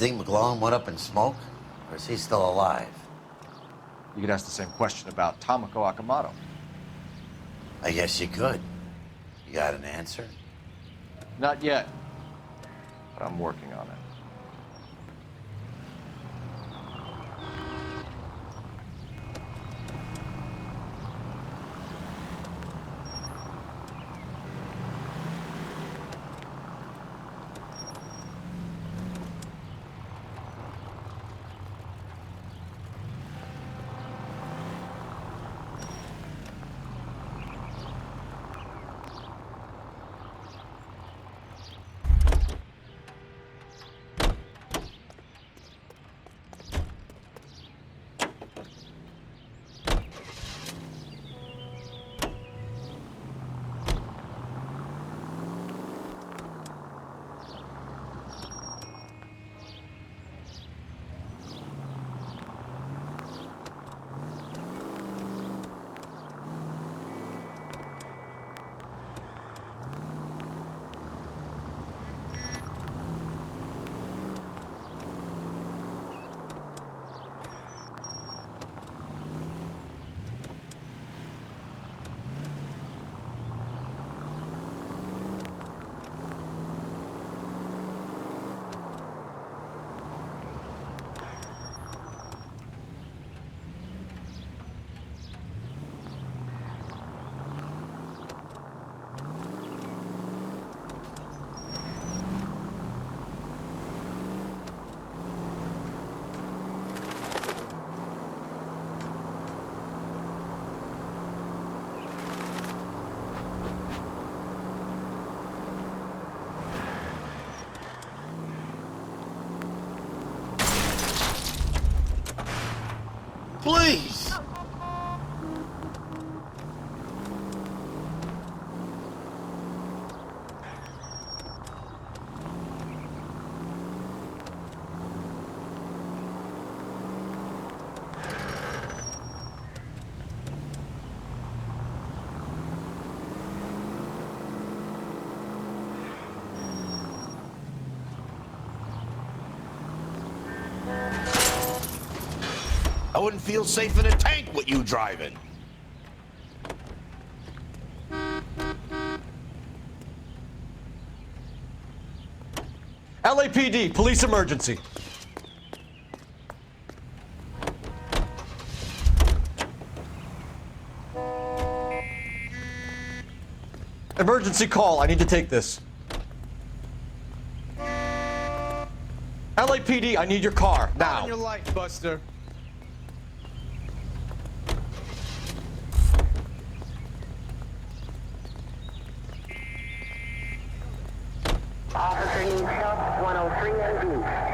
think McClellan went up in smoke? Or is he still alive? You could ask the same question about Tomoko Akamoto. I guess you could. You got an answer? Not yet, but I'm working on it. Please! I wouldn't feel safe in a tank with you driving. LAPD, police emergency. Emergency call, I need to take this. LAPD, I need your car, now. On your light, Buster. Officer needs help, 103 MD.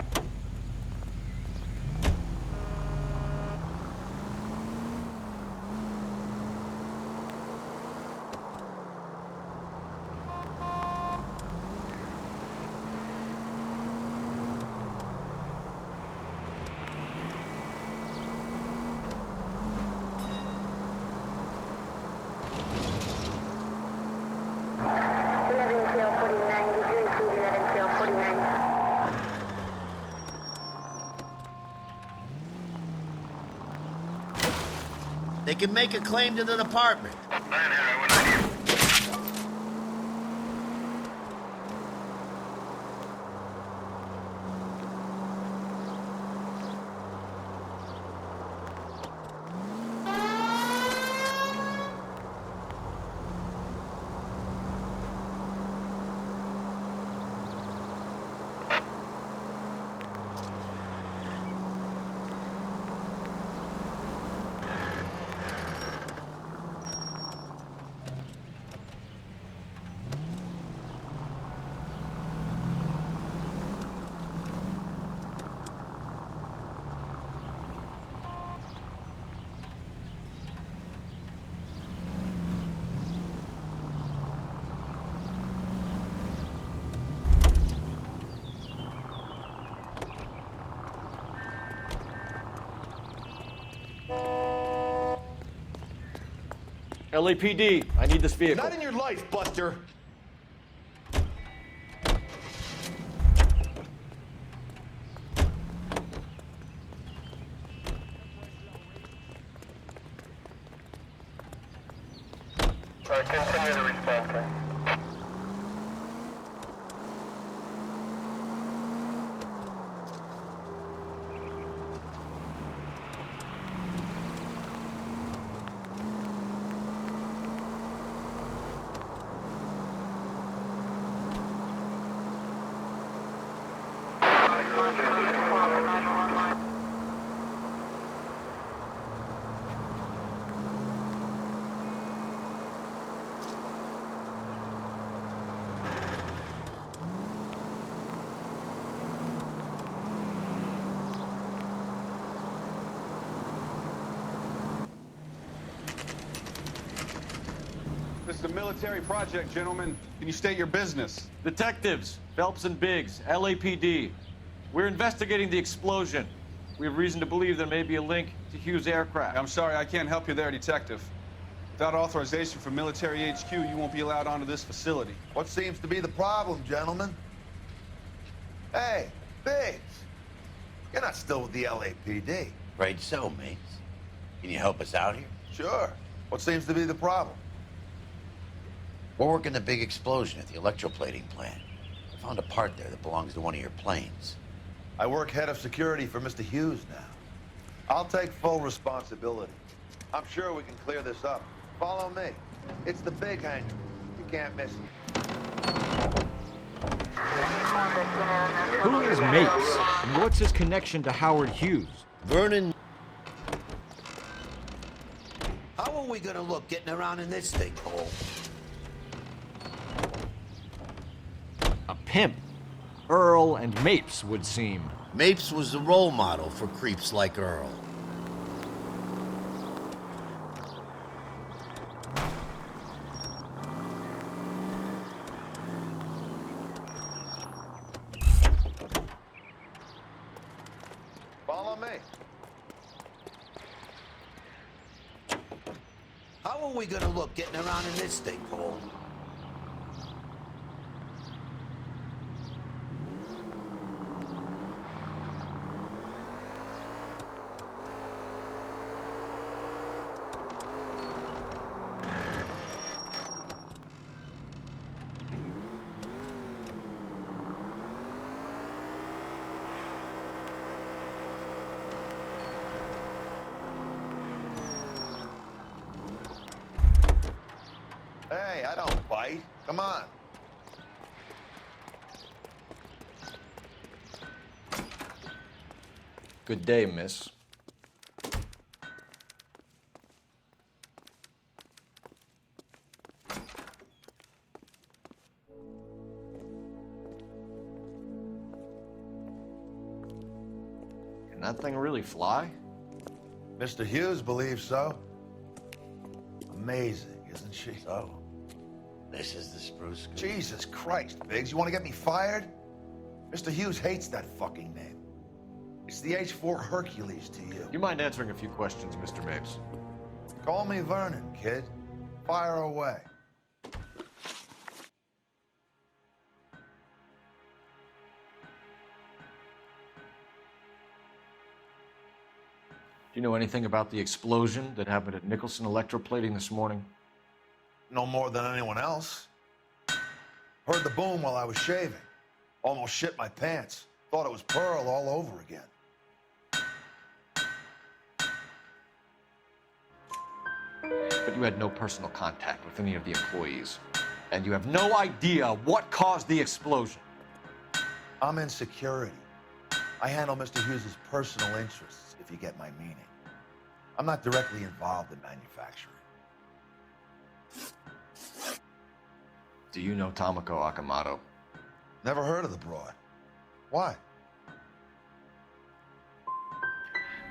They can make a claim to the department. LAPD, I need this vehicle. Not in your life, Buster. military project, gentlemen. Can you state your business? Detectives, Phelps and Biggs, LAPD. We're investigating the explosion. We have reason to believe there may be a link to Hughes' aircraft. I'm sorry, I can't help you there, Detective. Without authorization from military HQ, you won't be allowed onto this facility. What seems to be the problem, gentlemen? Hey, Biggs, you're not still with the LAPD. Afraid so, mates. Can you help us out here? Sure. What seems to be the problem? We're working the big explosion at the electroplating plant. I found a part there that belongs to one of your planes. I work head of security for Mr. Hughes now. I'll take full responsibility. I'm sure we can clear this up. Follow me. It's the big hangar. You can't miss it. Who is Mapes, and what's his connection to Howard Hughes? Vernon. How are we gonna look getting around in this thing, Cole? A pimp. Earl and Mapes would seem. Mapes was the role model for creeps like Earl. Follow me. How are we gonna look getting around in this thing, Cole? Hey, I don't bite. Come on. Good day, miss. Can that thing really fly? Mr. Hughes believes so. Amazing, isn't she? So, this is the spruce scoop. Jesus Christ, Biggs, you want to get me fired? Mr. Hughes hates that fucking name. It's the H-4 Hercules to you. You mind answering a few questions, Mr. Mapes? Call me Vernon, kid. Fire away. Do you know anything about the explosion that happened at Nicholson Electroplating this morning? No more than anyone else. Heard the boom while I was shaving. Almost shit my pants. Thought it was Pearl all over again. But you had no personal contact with any of the employees. And you have no idea what caused the explosion. I'm in security. I handle Mr. Hughes' personal interests, if you get my meaning. I'm not directly involved in manufacturing. Do you know Tomoko Akamoto? Never heard of the broad. Why?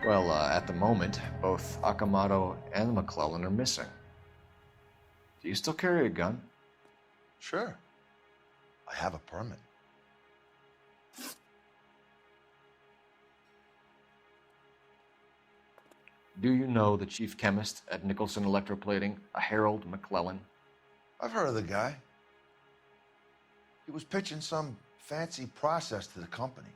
Well, at the moment, both Akamoto and McClellan are missing. Do you still carry a gun? Sure. I have a permit. Do you know the chief chemist at Nicholson Electroplating, a Harold McClellan? I've heard of the guy. He was pitching some fancy process to the company.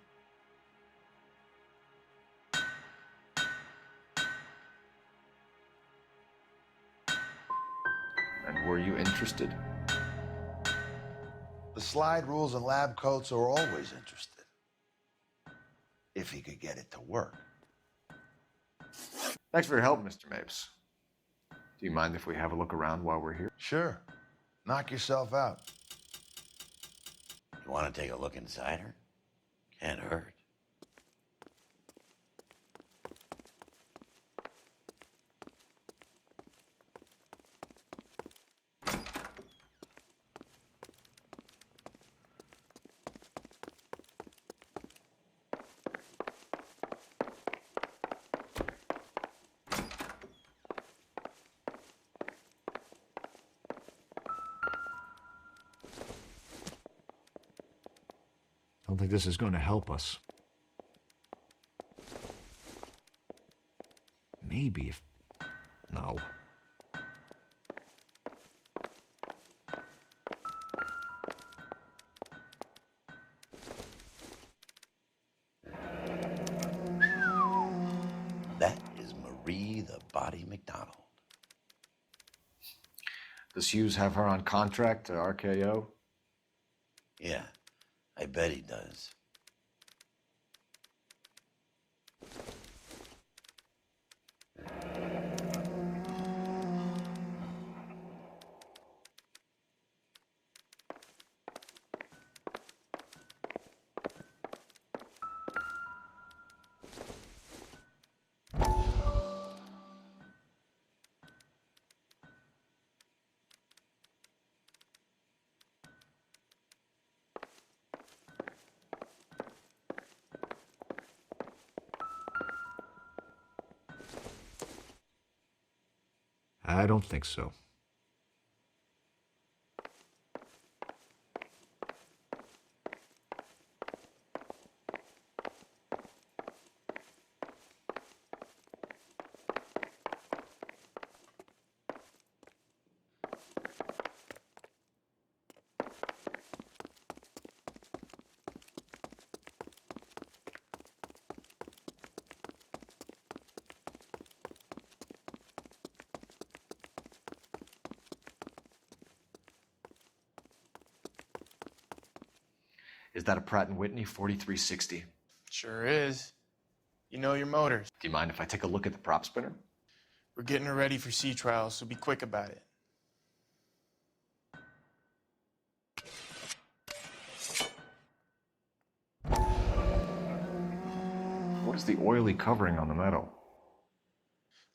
And were you interested? The slide rules and lab coats are always interested. If he could get it to work. Thanks for your help, Mr. Mapes. Do you mind if we have a look around while we're here? Sure. Knock yourself out. You want to take a look inside her? Can't hurt. don't think this is going to help us. Maybe if... No. That is Marie the Body McDonald. Does Hughes have her on contract to RKO? Yeah, I bet he does. I don't think so. Is that a Pratt & Whitney 4360? Sure is. You know your motors. Do you mind if I take a look at the prop spinner? We're getting her ready for sea trials, so be quick about it. What is the oily covering on the metal?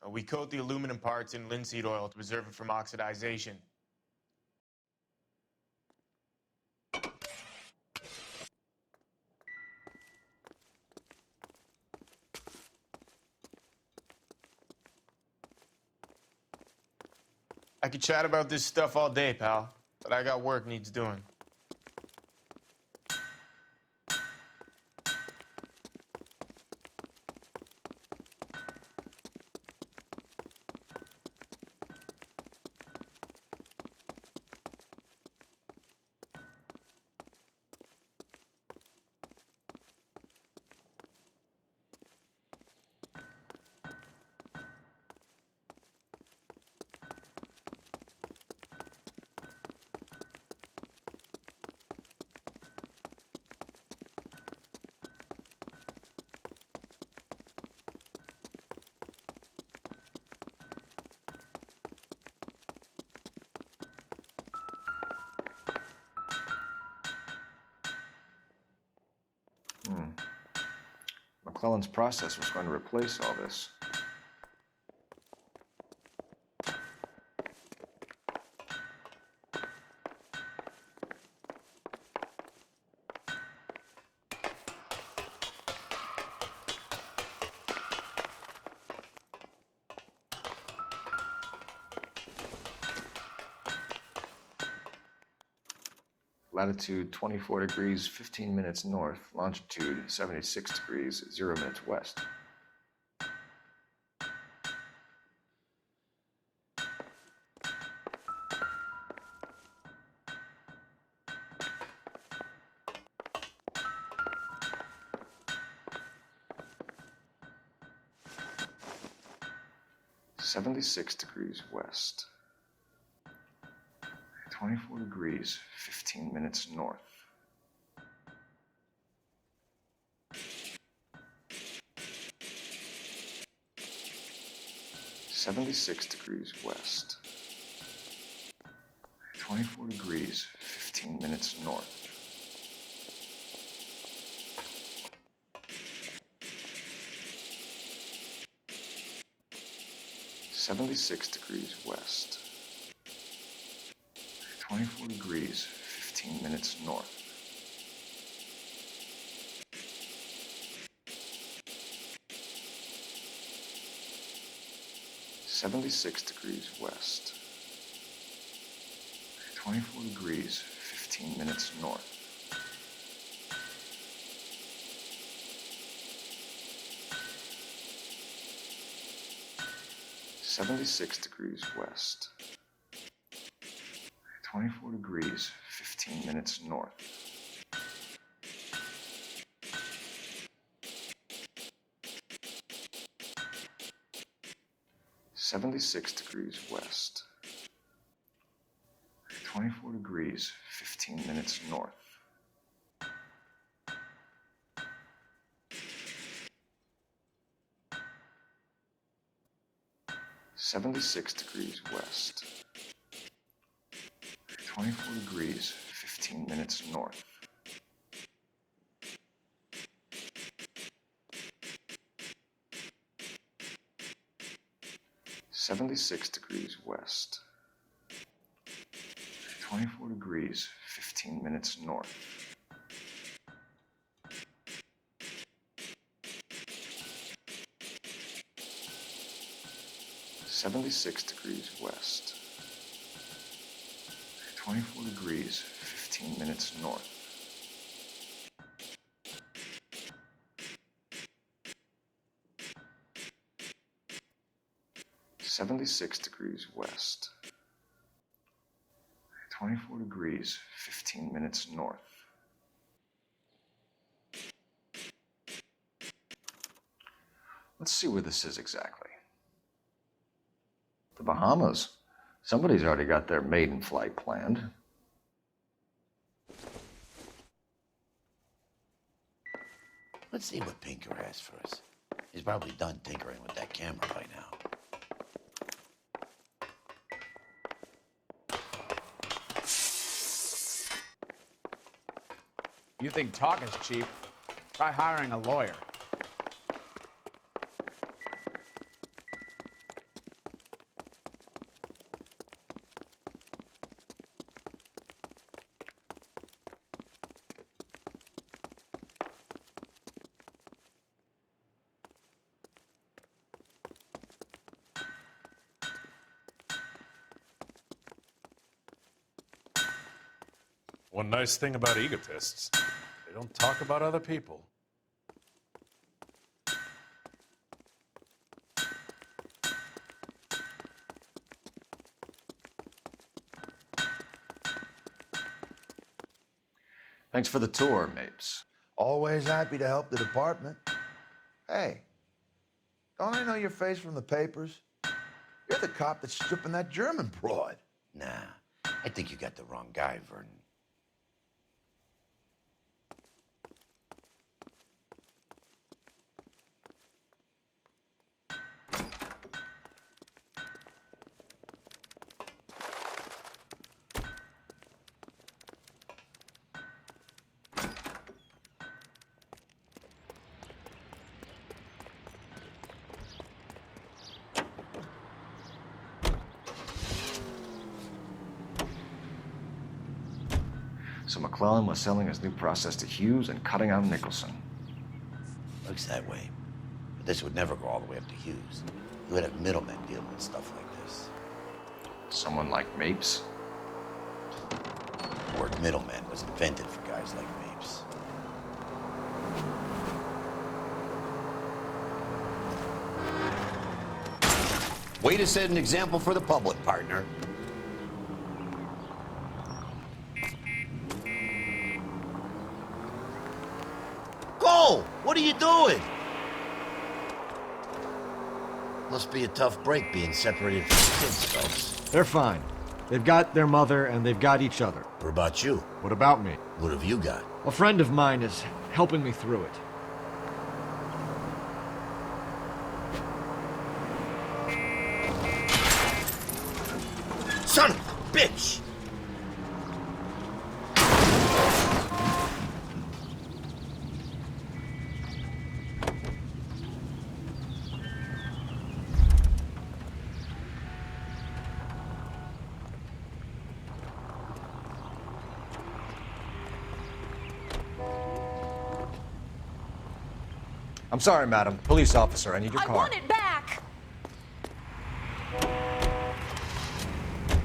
We coat the aluminum parts in linseed oil to preserve it from oxidization. I could chat about this stuff all day, pal, but I got work needs doing. McClellan's process was going to replace all this. Latitude 24 degrees, 15 minutes north. Longitude 76 degrees, 0 minutes west. (76 degrees west). 24 degrees, 15 minutes north. (76 degrees west). 24 degrees, 15 minutes north. (76 degrees west). 24 degrees, 15 minutes north. (76 degrees west). 24 degrees, 15 minutes north. 76 degrees west. 24 degrees, 15 minutes north. "76 degrees west. 24 degrees, 15 minutes north. "76 degrees west. 24 degrees, 15 minutes north. "76 degrees west. 24 degrees, 15 minutes north. "76 degrees west. 24 degrees, 15 minutes north. "76 degrees west. 24 degrees, 15 minutes north. Let's see where this is exactly. The Bahamas. Somebody's already got their maiden flight planned. Let's see what Pinker has for us. He's probably done tinkering with that camera by now. You think talk is cheap? Try hiring a lawyer. One nice thing about egotists, they don't talk about other people. Thanks for the tour, Mapes. Always happy to help the department. Hey, don't I know your face from the papers? You're the cop that's stripping that German broad. Nah, I think you got the wrong guy, Vernon. So McClellan was selling his new process to Hughes and cutting out Nicholson. Looks that way. But this would never go all the way up to Hughes. You would have middlemen dealing with stuff like this. Someone like Mapes? The word middleman was invented for guys like Mapes. Way to set an example for the public, partner. Go! What are you doing? Must be a tough break being separated from the kids, folks. They're fine. They've got their mother and they've got each other. What about you? What about me? What have you got? A friend of mine is helping me through it. Son of a bitch! I'm sorry, madam. Police officer, I need your car. I want it back!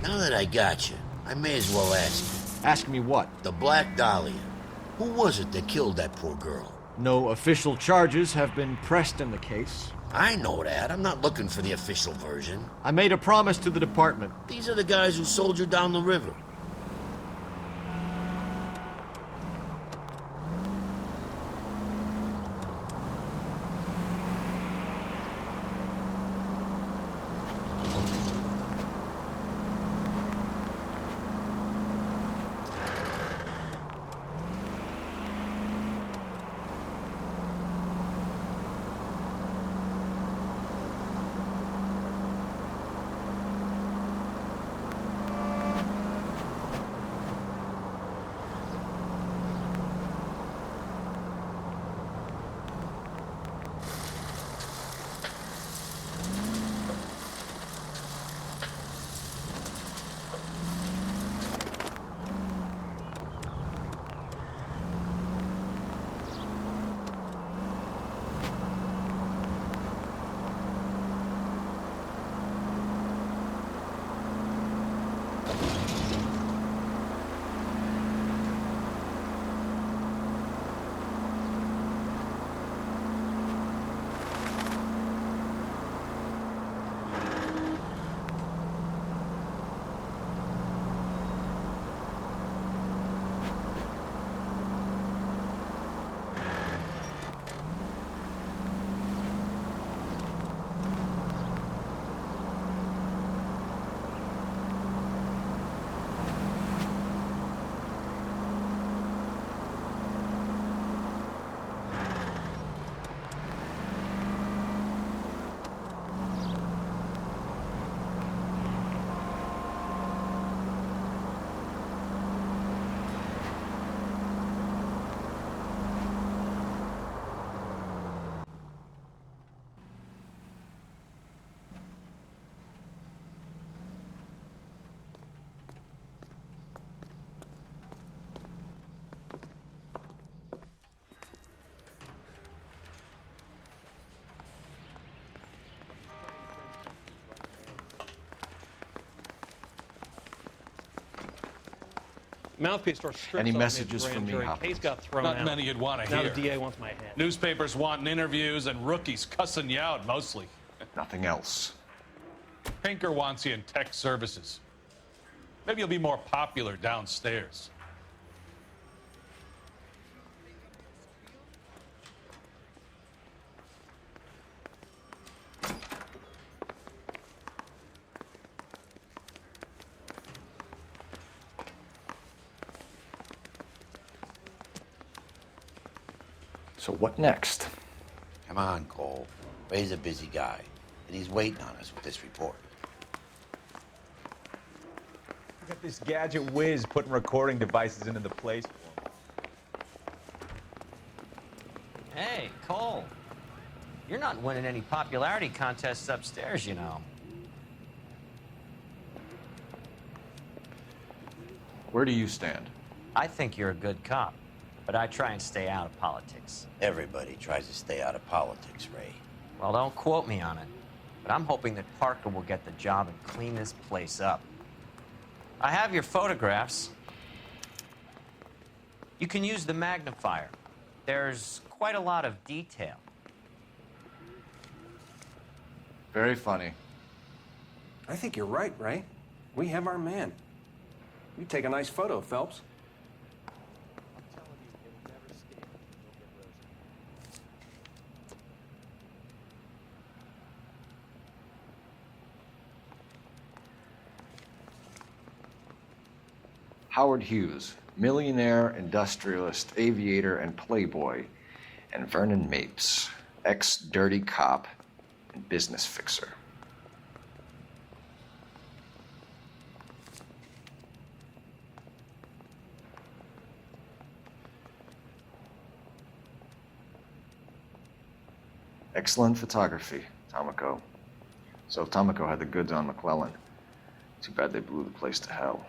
Now that I got you, I may as well ask you. Ask me what? The Black Dahlia. Who was it that killed that poor girl? No official charges have been pressed in the case. I know that. I'm not looking for the official version. I made a promise to the department. These are the guys who sold you down the river. Mouthpiece store strips Any off me messages at from me, grand jury. Hopkins? Case got thrown Not out. many you'd want to Now hear. the DA wants my head. Newspapers wanting interviews and rookies cussing you out mostly. Nothing else. Pinker wants you in tech services. Maybe you'll be more popular downstairs. So what next? Come on, Cole. Ray's a busy guy, and he's waiting on us with this report. I got this gadget whiz putting recording devices into the place for him. Hey, Cole. You're not winning any popularity contests upstairs, you know. Where do you stand? I think you're a good cop, but I try and stay out of politics. Everybody tries to stay out of politics, Ray. Well, don't quote me on it, but I'm hoping that Parker will get the job and clean this place up. I have your photographs. You can use the magnifier. There's quite a lot of detail. Very funny. I think you're right, Ray. We have our man. You take a nice photo, Phelps. Howard Hughes, millionaire, industrialist, aviator, and playboy, and Vernon Mapes, ex-dirty cop and business fixer. Excellent photography, Tomoko. So Tomoko had the goods on McClellan. Too bad they blew the place to hell.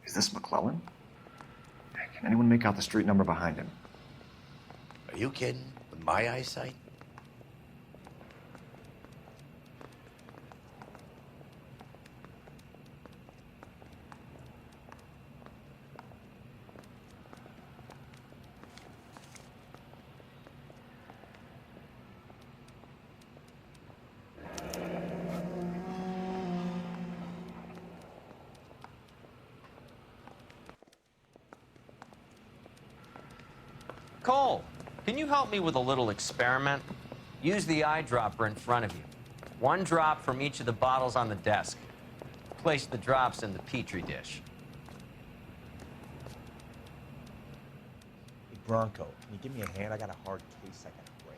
Is this McClellan? Can anyone make out the street number behind him? Are you kidding? With my eyesight? Cole, can you help me with a little experiment? Use the eyedropper in front of you. One drop from each of the bottles on the desk. Place the drops in the Petri dish. Hey, Bronco, can you give me a hand? I got a hard case I gotta break.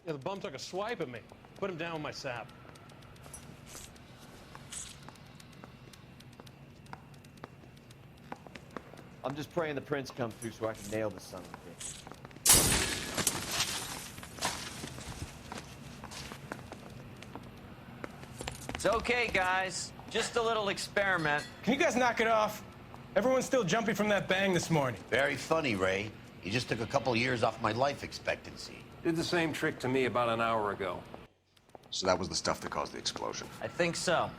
Yeah, the bum took a swipe at me. Put him down with my sap. I'm just praying the prince comes through so I can nail this son of a bitch. It's okay, guys. Just a little experiment. Can you guys knock it off? Everyone's still jumping from that bang this morning. Very funny, Ray. You just took a couple years off my life expectancy. Did the same trick to me about an hour ago. So that was the stuff that caused the explosion. I think so.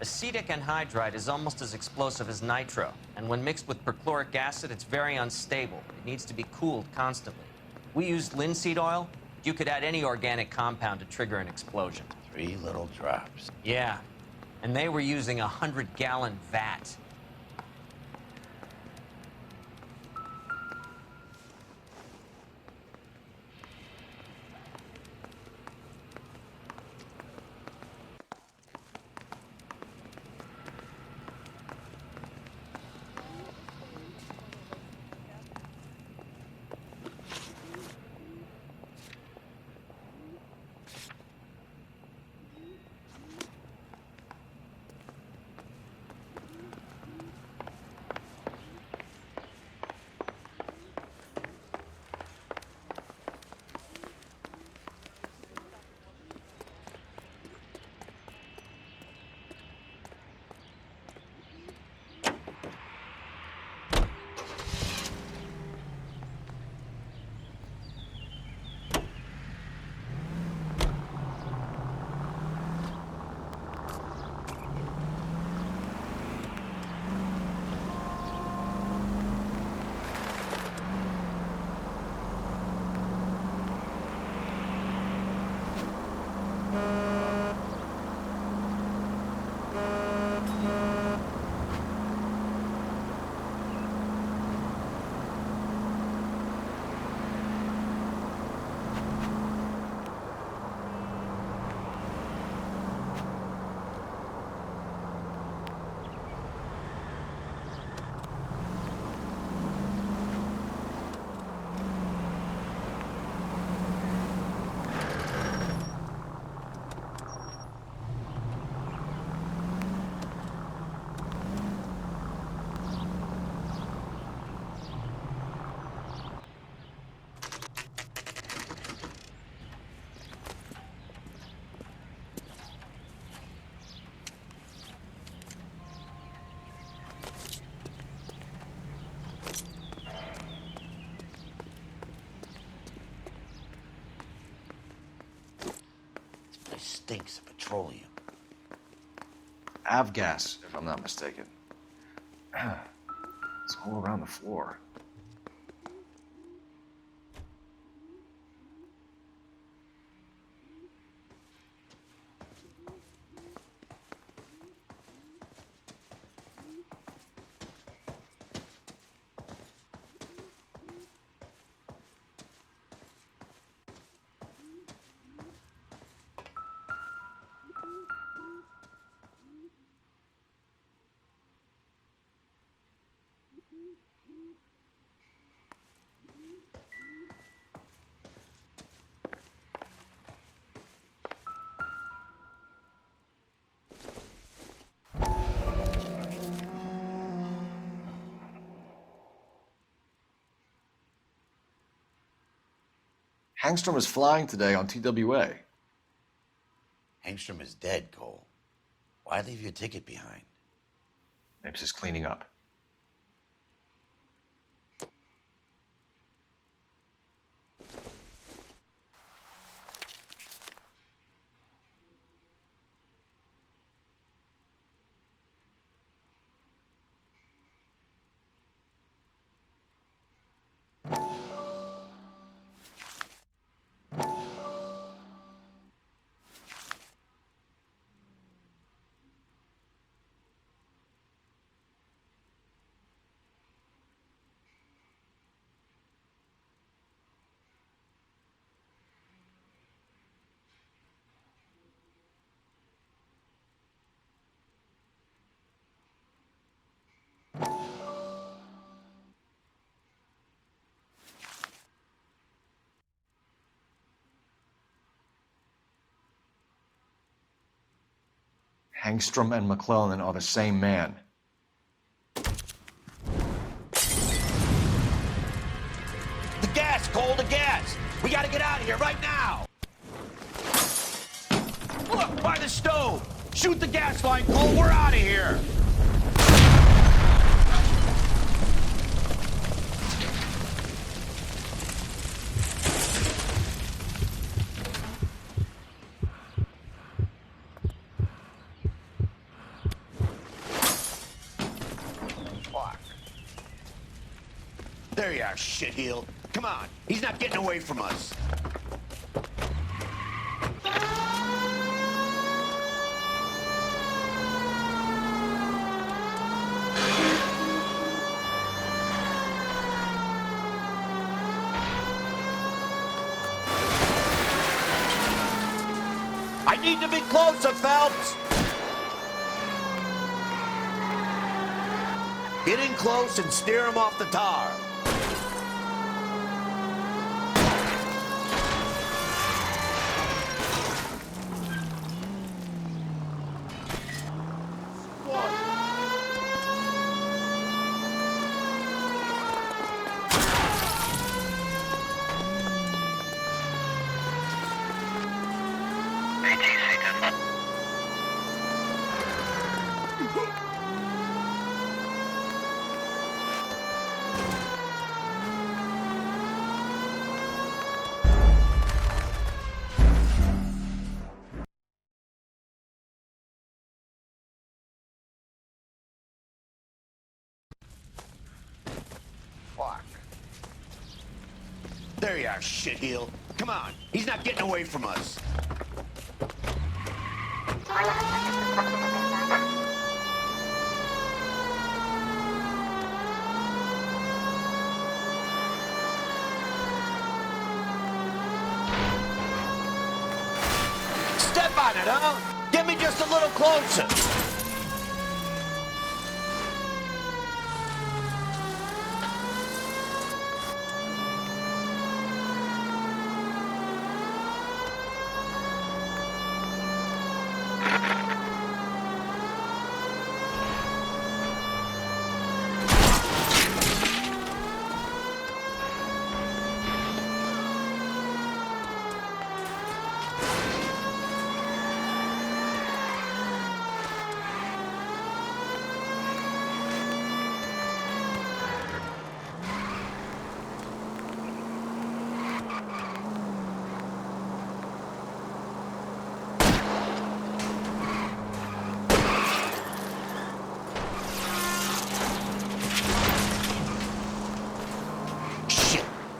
Acetic anhydride is almost as explosive as nitro, and when mixed with perchloric acid, it's very unstable. It needs to be cooled constantly. We used linseed oil. You could add any organic compound to trigger an explosion. 3 little drops. Yeah, and they were using a 100-gallon vat. It stinks of petroleum. Avgas, if I'm not mistaken. It's all around the floor. Hangstrom is flying today on TWA. Hangstrom is dead, Cole. Why leave your ticket behind? Mapes is cleaning up. Hangstrom and McClellan are the same man. The gas, Cole, the gas! We gotta get out of here right now! Look, by the stove! Shoot the gas line, Cole, we're out of here! There you are, shitheel. Come on, he's not getting away from us. I need to be closer, Phelps. Get in close and steer him off the tar. There you are, shitheel. Come on, he's not getting away from us. Step on it, huh? Get me just a little closer.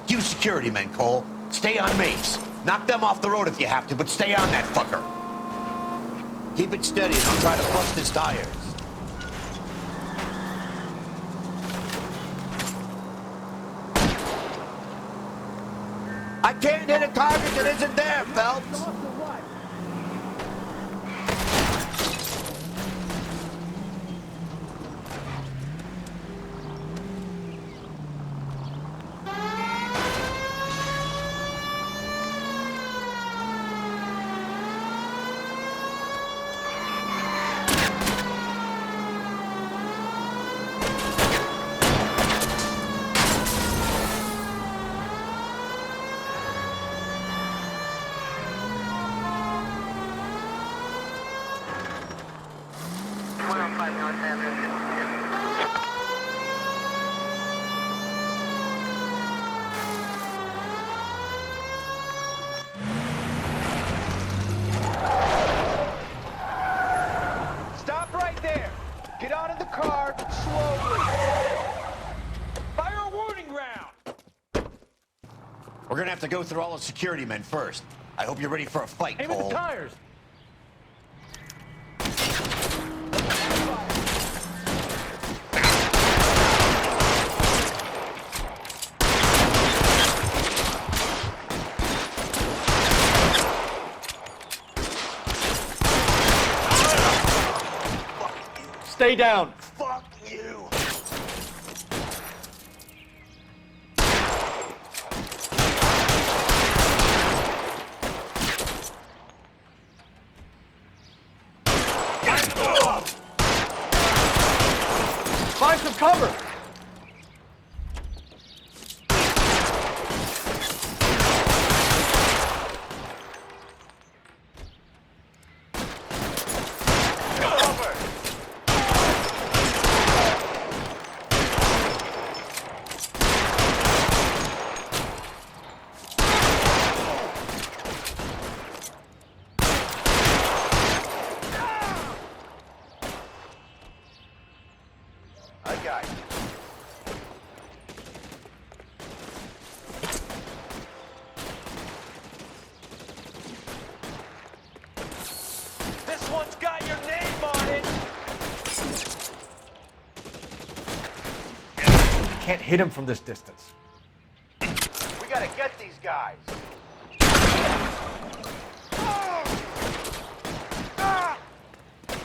You security men, Cole. Stay on Mapes. Knock them off the road if you have to, but stay on that fucker. Keep it steady and I'll try to bust his tires. I can't hit a target that isn't there, Phelps. Stop right there. Get out of the car slowly. Fire a warning round. We're gonna have to go through all the security men first. I hope you're ready for a fight, Aim at Cole. the tires. Stay down. Fuck you. Find some cover! I got you. This one's got your name on it! Can't hit him from this distance. We gotta get these guys.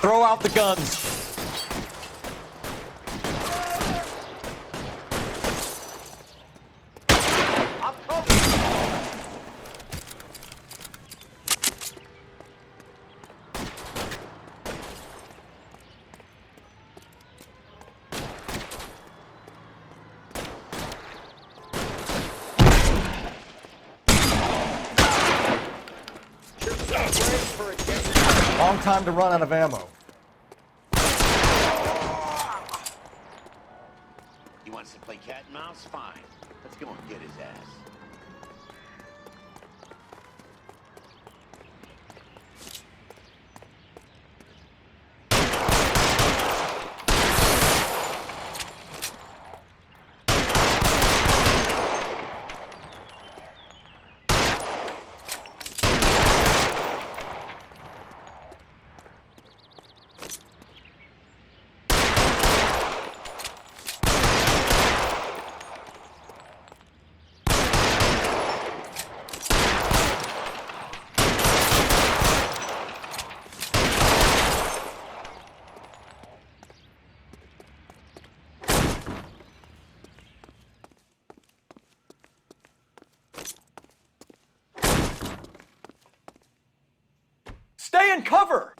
Throw out the guns. I'm coming. Long time to run out of ammo. He wants to play cat and mouse? Fine. Let's go and get his ass. Stay in cover!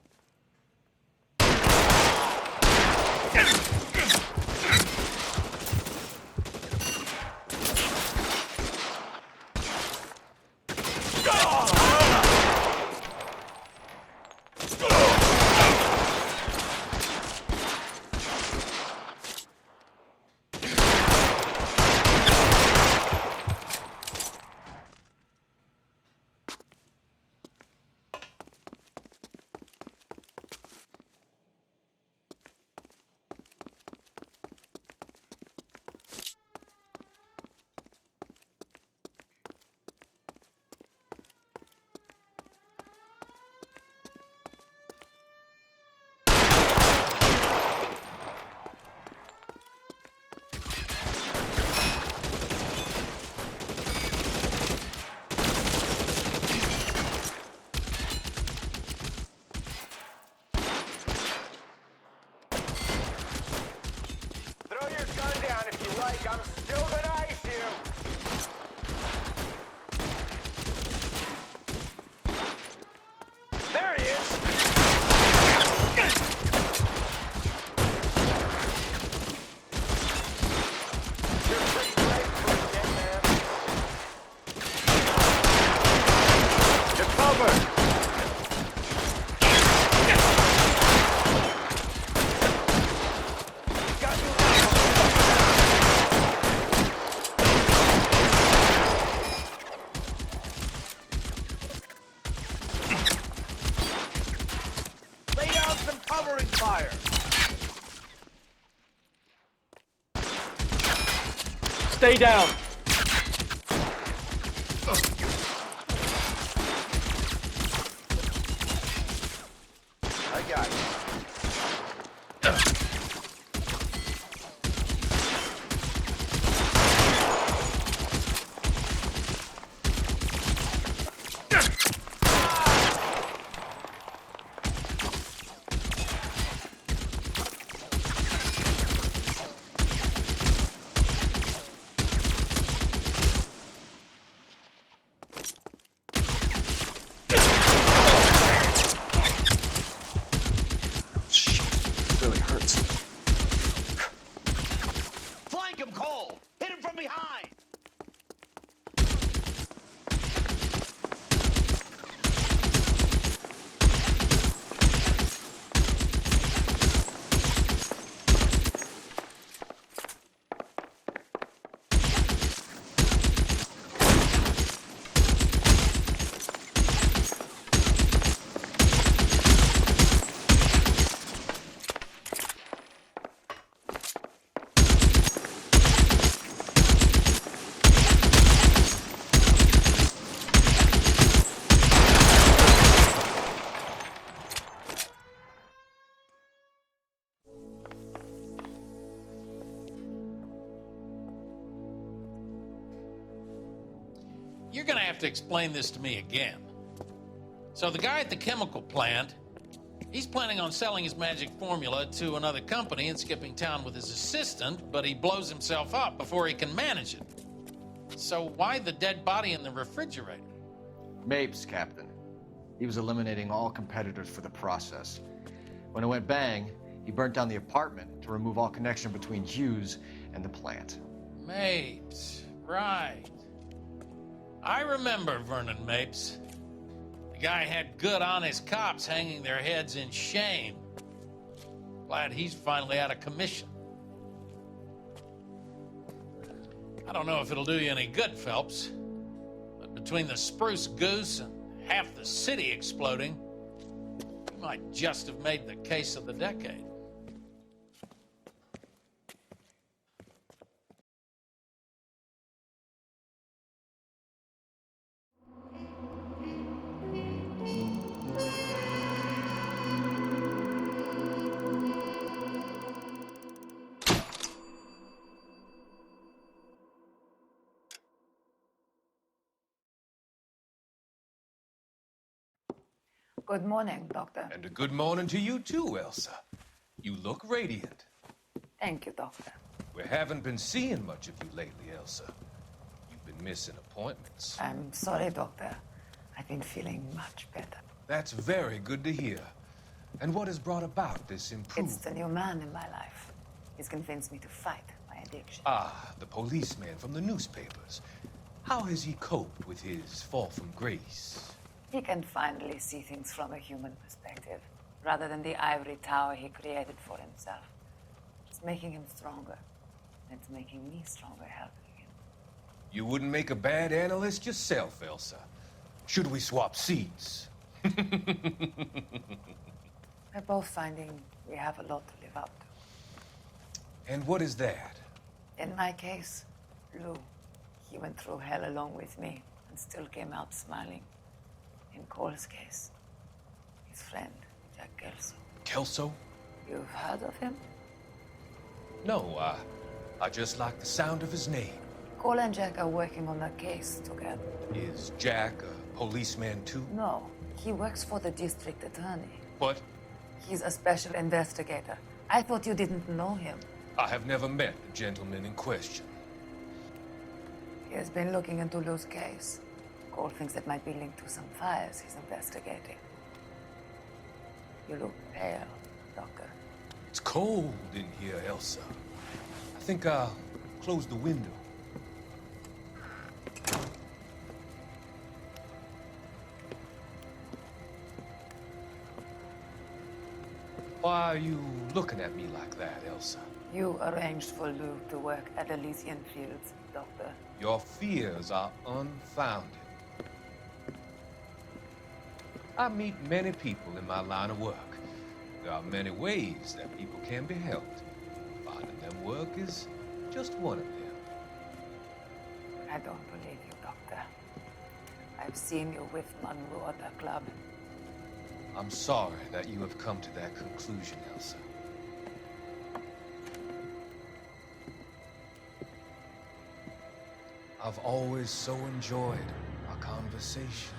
I'm still gonna ice you. There he is. You're pretty brave for a dead man. You're covered. Fire! Stay down! I got you. you're gonna have to explain this to me again. So the guy at the chemical plant, he's planning on selling his magic formula to another company and skipping town with his assistant, but he blows himself up before he can manage it. So why the dead body in the refrigerator? Mapes, Captain. He was eliminating all competitors for the process. When it went bang, he burnt down the apartment to remove all connection between Hughes and the plant. Mapes, right. I remember Vernon Mapes. The guy had good, honest cops hanging their heads in shame. Glad he's finally out of commission. I don't know if it'll do you any good, Phelps, but between the spruce goose and half the city exploding, you might just have made the case of the decade. Good morning, Doctor. And a good morning to you too, Elsa. You look radiant. Thank you, Doctor. We haven't been seeing much of you lately, Elsa. You've been missing appointments. I'm sorry, Doctor. I've been feeling much better. That's very good to hear. And what has brought about this improvement? It's the new man in my life. He's convinced me to fight my addiction. Ah, the policeman from the newspapers. How has he coped with his fall from grace? He can finally see things from a human perspective, rather than the ivory tower he created for himself. It's making him stronger. And it's making me stronger helping him. You wouldn't make a bad analyst yourself, Elsa. Should we swap seats? We're both finding we have a lot to live up to. And what is that? In my case, Lou. He went through hell along with me and still came out smiling. In Cole's case, his friend, Jack Kelso. Kelso? You've heard of him? No, I just like the sound of his name. Cole and Jack are working on a case together. Is Jack a policeman too? No, he works for the district attorney. What? He's a special investigator. I thought you didn't know him. I have never met the gentleman in question. He has been looking into Lou's case. Cole thinks it might be linked to some fires he's investigating. You look pale, Doctor. It's cold in here, Elsa. I think I'll close the window. Why are you looking at me like that, Elsa? You arranged for Lou to work at Elysian Fields, Doctor. Your fears are unfounded. I meet many people in my line of work. There are many ways that people can be helped. Finding them work is just one of them. I don't believe you, Doctor. I've seen you with Monroe at the club. I'm sorry that you have come to that conclusion, Elsa. I've always so enjoyed our conversation.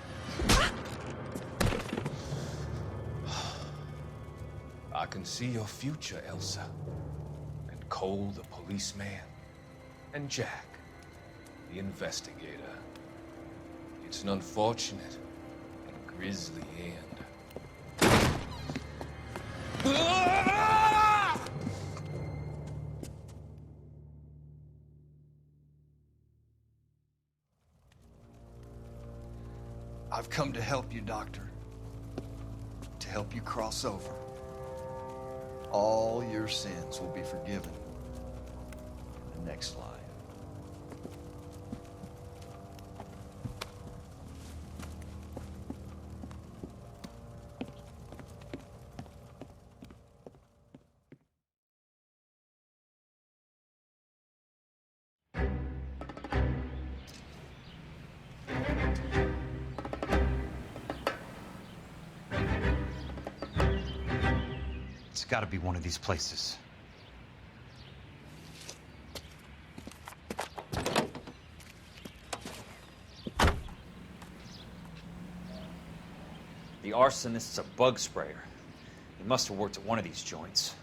I can see your future, Elsa. And Cole, the policeman. And Jack, the investigator. It's an unfortunate and grisly end. I've come to help you, Doctor. To help you cross over. All your sins will be forgiven in the next life. It's got to be one of these places. The arsonist's a bug sprayer. He must have worked at one of these joints.